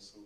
also,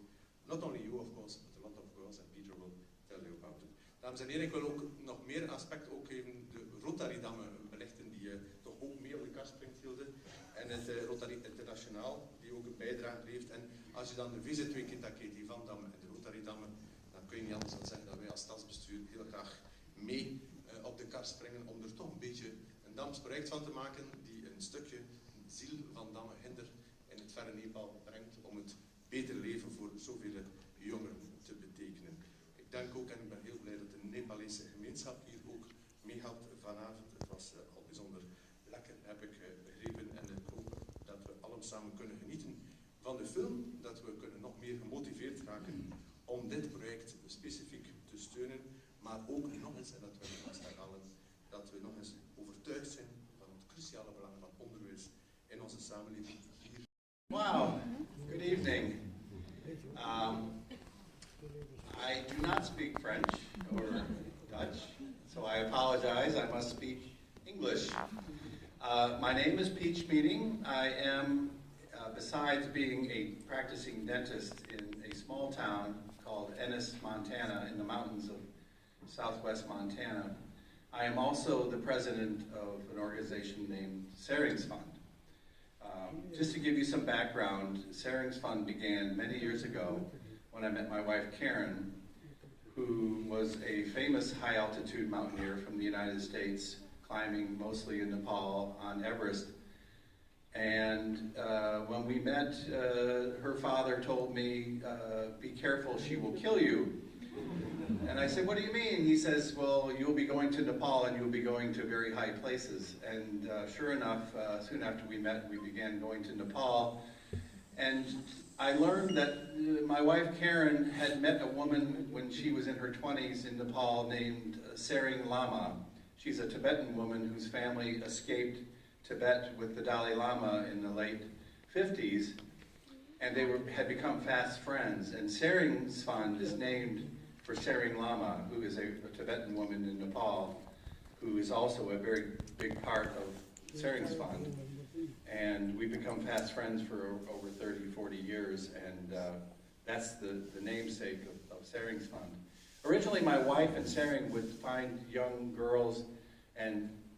not only you of course, but a lot of girls, and Peter will tell you about it. Dames en heren, ik wil ook nog meer aspecten ook even de Rotary-dammen belichten die toch ook mee op de kar springt hielden. En het Rotary Internationaal die ook een bijdrage levert. En als je dan de VZW Ketaketi van dammen en de Rotary-dammen, dan kun je niet anders dan zeggen dat wij als stadsbestuur heel graag mee op de kar springen om er toch een beetje een damsproject van te maken die een stukje ziel van dammen hinder in het verre Nepal brengt om het beter leven voor zoveel jongeren te betekenen. Ik denk ook, en ik ben heel blij dat de Nepalese gemeenschap hier ook meehelpt vanavond. Het was al bijzonder lekker, heb ik begrepen, en ik hoop dat we allemaal samen kunnen genieten van de film, dat we kunnen nog meer gemotiveerd raken om dit project specifiek te steunen, maar ook nog eens, en dat wil ik vast herhalen, dat we nog eens overtuigd zijn van het cruciale belang van onderwijs in onze samenleving hier. Wow, good evening. I do not speak French or Dutch, so I apologize, I must speak English. My name is Peach Meeting. I am, besides being a practicing dentist in a small town called Ennis, Montana, in the mountains of southwest Montana, I am also the president of an organization named Sarings Fund. Just to give you some background, Sarings Fund began many years ago when I met my wife Karen, who was a famous high-altitude mountaineer from the United States, climbing mostly in Nepal on Everest. And when we met, her father told me, be careful, she will kill you. And I said, what do you mean? He says, well, you'll be going to Nepal and you'll be going to very high places. And sure enough, soon after we met, we began going to Nepal. And I learned that my wife Karen had met a woman when she was in her 20s in Nepal named Sering Lama. She's a Tibetan woman whose family escaped Tibet with the Dalai Lama in the late 50s. And they had become fast friends. And Saring's Fund is named for Sering Lama, who is a Tibetan woman in Nepal, who is also a very big part of Saring's Fund. And we've become fast friends for over 30, 40 years, and that's the namesake of Saring's Fund. Originally, my wife and Sering would find young girls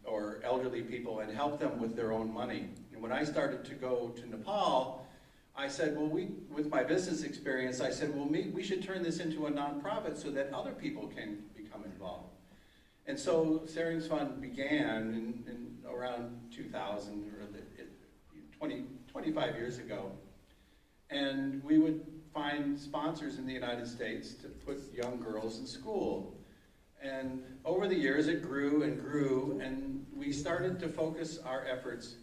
or elderly people and help them with their own money. And when I started to go to Nepal, I said, well, with my business experience, I said, well, we should turn this into a nonprofit so that other people can become involved. And so Saring's Fund began in around 2000, or 25 years ago. And we would find sponsors in the United States to put young girls in school. And over the years, it grew and grew, and we started to focus our efforts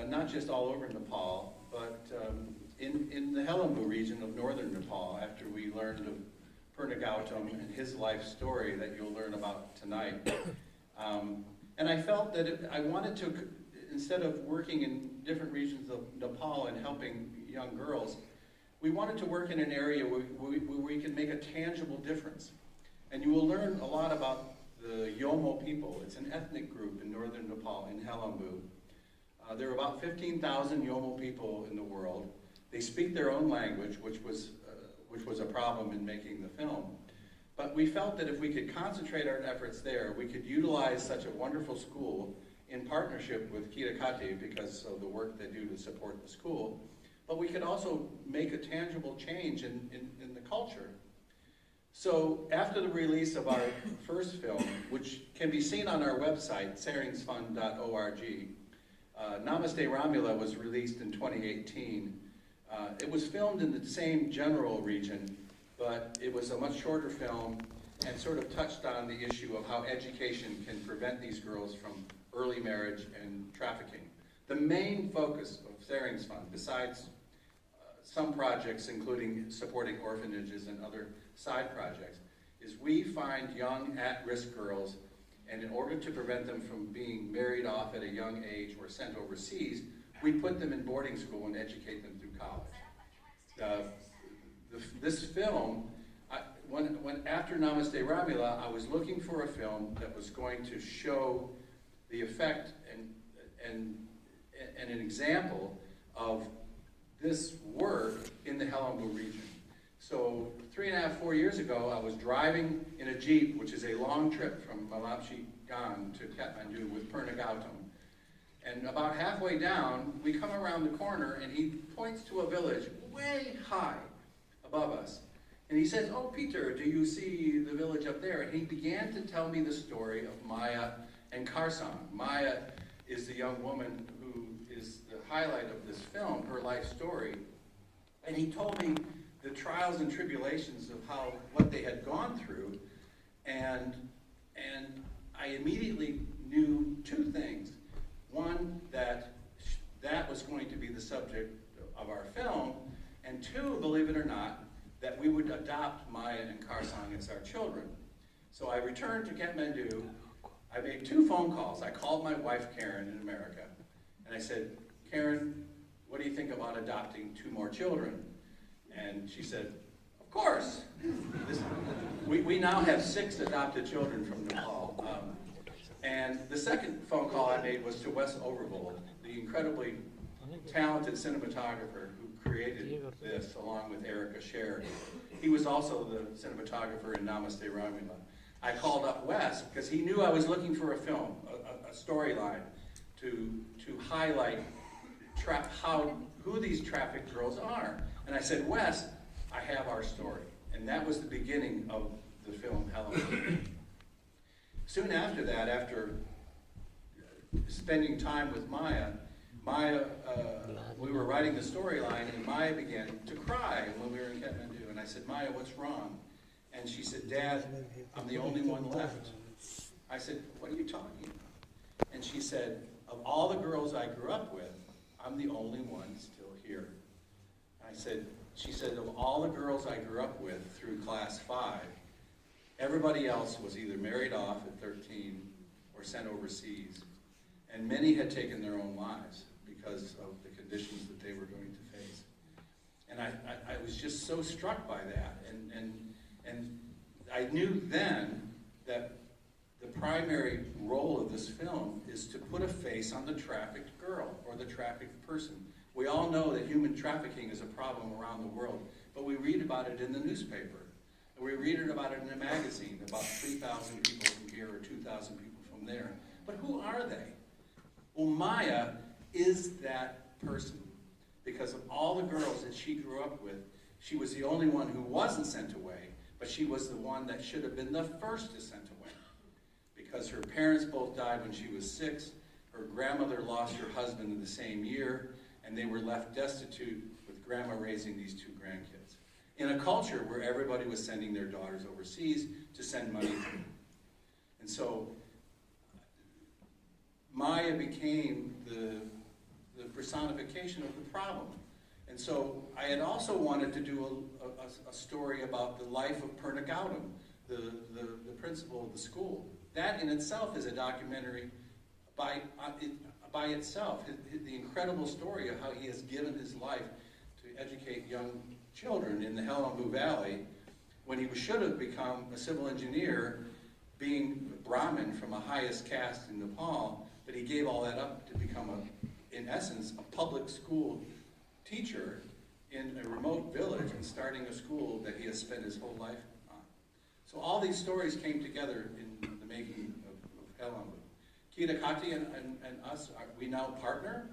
not just all over Nepal, but in the HELAMBU region of northern Nepal, after we learned of Purna Gautam and his life story that you'll learn about tonight. And I felt that I wanted to, instead of working in different regions of Nepal and helping young girls, we wanted to work in an area where we could make a tangible difference. And you will learn a lot about the Yomo people. It's an ethnic group in northern Nepal, in HELAMBU. There are about 15,000 Yomo people in the world. They speak their own language, which was a problem in making the film. But we felt that if we could concentrate our efforts there, we could utilize such a wonderful school in partnership with Ketaketi because of the work they do to support the school. But we could also make a tangible change in the culture. So after the release of our first film, which can be seen on our website, saringsfund.org, Namaste Ramula was released in 2018. It was filmed in the same general region, but it was a much shorter film and sort of touched on the issue of how education can prevent these girls from early marriage and trafficking. The main focus of Saring's Fund, besides some projects including supporting orphanages and other side projects, is we find young at-risk girls, and in order to prevent them from being married off at a young age or sent overseas, we put them in boarding school and educate them through college. This film, after Namaste Ramula, I was looking for a film that was going to show the effect and an example of this work in the HELAMBU region. So 3.5, 4 years ago, I was driving in a Jeep, which is a long trip from GHYANG to Kathmandu with Purna Gautam. And about halfway down, we come around the corner and he points to a village way high above us. And he says, "Oh, Peter, do you see the village up there?" And he began to tell me the story of Maya and Karsang. Maya is the young woman who is the highlight of this film, her life story. And he told me the trials and tribulations of what they had gone through. And I immediately knew two things. One, that was going to be the subject of our film. And two, believe it or not, that we would adopt Maya and Karsang as our children. So I returned to Kathmandu. I made 2 phone calls. I called my wife, Karen, in America, and I said, "Karen, what do you think about adopting 2 more children?" And she said, "Of course." We now have 6 adopted children from Nepal. And the second phone call I made was to Wes Overvold, the incredibly talented cinematographer who created this, along with Erica Sher. He was also the cinematographer in Namaste Ramila. I called up Wes because he knew I was looking for a film, a storyline to highlight who these trafficked girls are. And I said, "Wes, I have our story." And that was the beginning of the film HELAMBU. Soon after that, after spending time with Maya, we were writing the storyline, and Maya began to cry when we were in Kathmandu. And I said, "Maya, what's wrong?" And she said, "Dad, I'm the only one left." I said, "What are you talking about?" And she said, "Of all the girls I grew up with, I'm the only one still here." She said, "Of all the girls I grew up with through class 5, everybody else was either married off at 13 or sent overseas. And many had taken their own lives because of the conditions that they were going to face." And I was just so struck by that. And I knew then that the primary role of this film is to put a face on the trafficked girl or the trafficked person. We all know that human trafficking is a problem around the world, but we read about it in the newspaper. And we read about it in a magazine, about 3,000 people from here or 2,000 people from there. But who are they? Well, Maya is that person. Because of all the girls that she grew up with, she was the only one who wasn't sent away, but she was the one that should have been the first to sent away. Because her parents both died when she was 6, her grandmother lost her husband in the same year, and they were left destitute with grandma raising these 2 grandkids. In a culture where everybody was sending their daughters overseas to send money to them. And so Maya became the personification of the problem. And so I had also wanted to do a story about the life of Purna Gautam, the principal of the school. That in itself is a documentary by itself, the incredible story of how he has given his life to educate young children in the HELAMBU Valley when he should have become a civil engineer, being a Brahmin from a highest caste in Nepal, but he gave all that up to become, in essence, a public school teacher in a remote village and starting a school that he has spent his whole life on. So all these stories came together in the making of HELAMBU. Ketaketi and us, we now partner.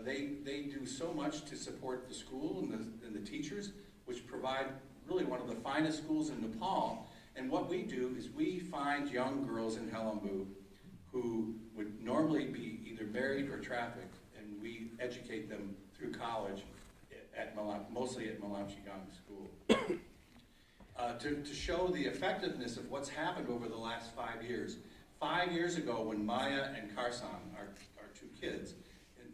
They do so much to support the school and the teachers, which provide really one of the finest schools in Nepal. And what we do is we find young girls in HELAMBU who would normally be either married or trafficked, and we educate them through college, mostly at GHYANG School. To show the effectiveness of what's happened over the last 5 years. 5 years ago, when Maya and Karsang, our 2 kids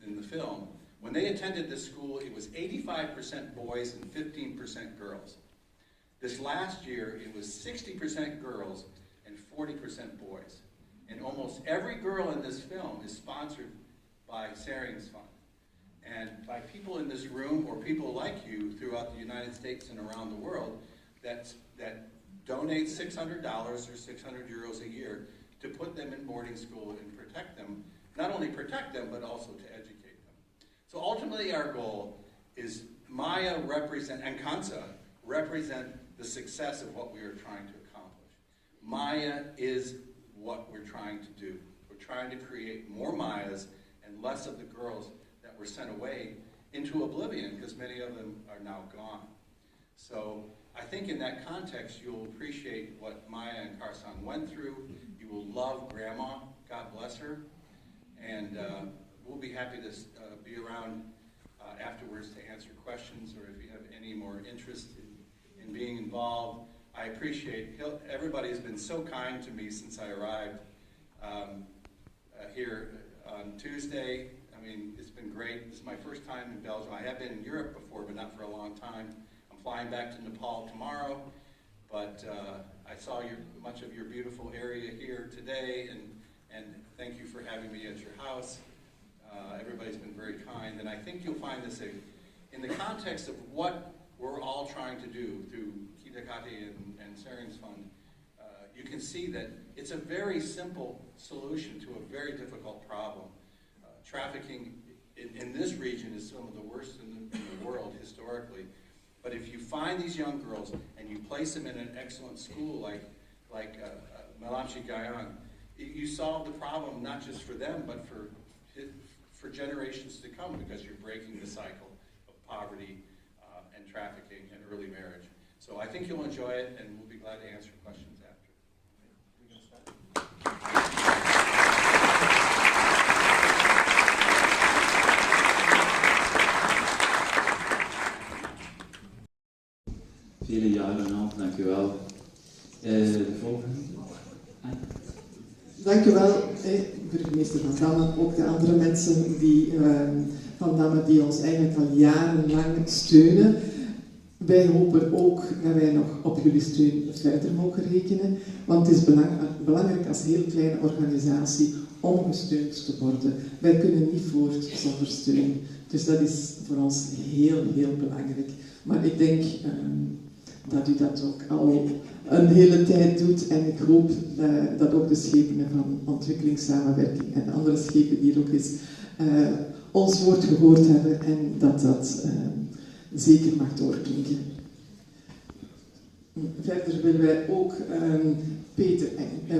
in the film, when they attended this school, it was 85% boys and 15% girls. This last year, it was 60% girls and 40% boys. And almost every girl in this film is sponsored by Saring's Fund. And by people in this room or people like you throughout the United States and around the world that donate $600 or 600 euros a year to put them in boarding school and protect them, not only protect them, but also to educate them. So ultimately our goal is Maya and Kansa represent the success of what we are trying to accomplish. Maya is what we're trying to do. We're trying to create more Mayas and less of the girls that were sent away into oblivion, because many of them are now gone. So I think in that context, you'll appreciate what Maya and Karsan went through. You will love Grandma, God bless her. And we'll be happy to be around afterwards to answer questions, or if you have any more interest in being involved. I appreciate, everybody has been so kind to me since I arrived here on Tuesday. I mean, it's been great. This is my first time in Belgium. I have been in Europe before, but not for a long time. I'm flying back to Nepal tomorrow, but I saw much of your beautiful area here today, and thank you for having me at your house. Everybody's been very kind, and I think you'll find this in the context of what we're all trying to do through Ketaketi and Saring's Fund. You can see that it's a very simple solution to a very difficult problem. Trafficking in this region is some of the worst in the world historically. But if you find these young girls and you place them in an excellent school like GHYANG, you solve the problem not just for them, but for generations to come, because you're breaking the cycle of poverty and trafficking and early marriage. So I think you'll enjoy it, and we'll be glad to answer questions after. Vele jaren al, dank u wel. De volgende. Dank u wel, burgemeester Van Damme, ook de andere mensen van Damme die ons eigenlijk al jarenlang steunen. Wij hopen ook dat wij nog op jullie steun verder mogen rekenen, want het is belangrijk als heel kleine organisatie om gesteund te worden. Wij kunnen niet voort zonder steun, dus dat is voor ons heel, heel belangrijk. Maar ik denk dat u dat ook al een hele tijd doet, en ik hoop dat ook de schepenen van ontwikkelingssamenwerking en andere schepen hier ook eens ons woord gehoord hebben, en dat zeker mag doorklinken. Verder willen wij ook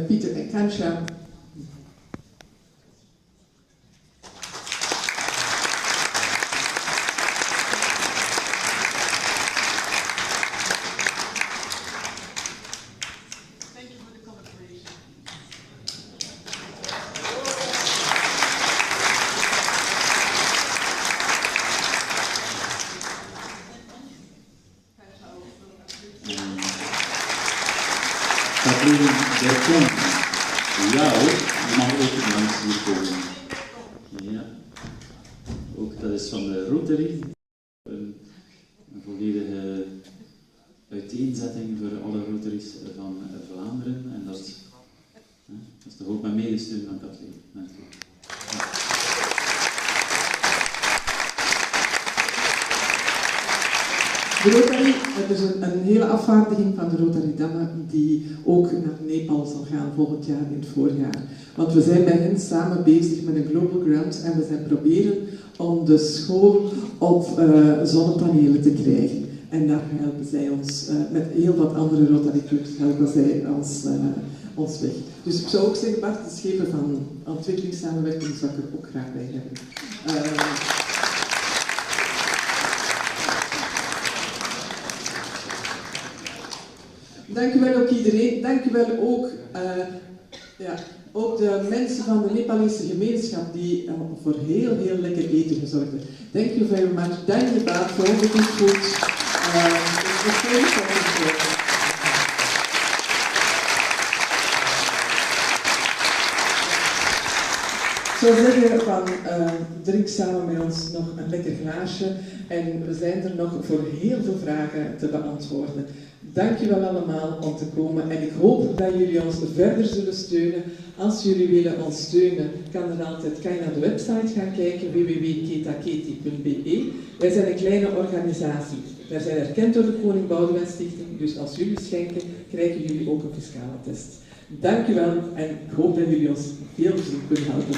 Pieter en Kansha Ja hoor, je mag ook langs hier komen. Ja. Ook dat is van de Rotary. Een volledige uiteenzetting voor alle Rotaries van Vlaanderen. En dat is toch ook mijn medesteun van Kathleen. Dank u. De Rotary, er is een hele afvaardiging van de Rotary Damme die ook naar Nepal zal gaan volgend jaar in het voorjaar. Want we zijn bij hen samen bezig met een global grant en we zijn proberen om de school op zonnepanelen te krijgen. En daar helpen zij ons, met heel wat andere Rotary clubs helpen zij ons weg. Dus ik zou ook zeggen, Bart, de schepen van ontwikkelingssamenwerking zou ik er ook graag bij hebben. Dank u wel ook iedereen. Dank u wel ook, ook de mensen van de Nepalese gemeenschap die voor heel, heel lekker eten gezorgd hebben. Thank you very much. Dank je baat voor all the good food. Ik zou zeggen van drink samen met ons nog een lekker glaasje en we zijn er nog voor heel veel vragen te beantwoorden. Dank je wel allemaal om te komen en ik hoop dat jullie ons verder zullen steunen. Als jullie willen ons steunen, kan je naar de website gaan kijken, www.ketaketi.be. Wij zijn een kleine organisatie. Wij zijn erkend door de Koning Boudewijn Stichting, dus als jullie schenken, krijgen jullie ook een fiscale test. Dank u wel en ik hoop dat jullie ons veel plezier kunnen helpen.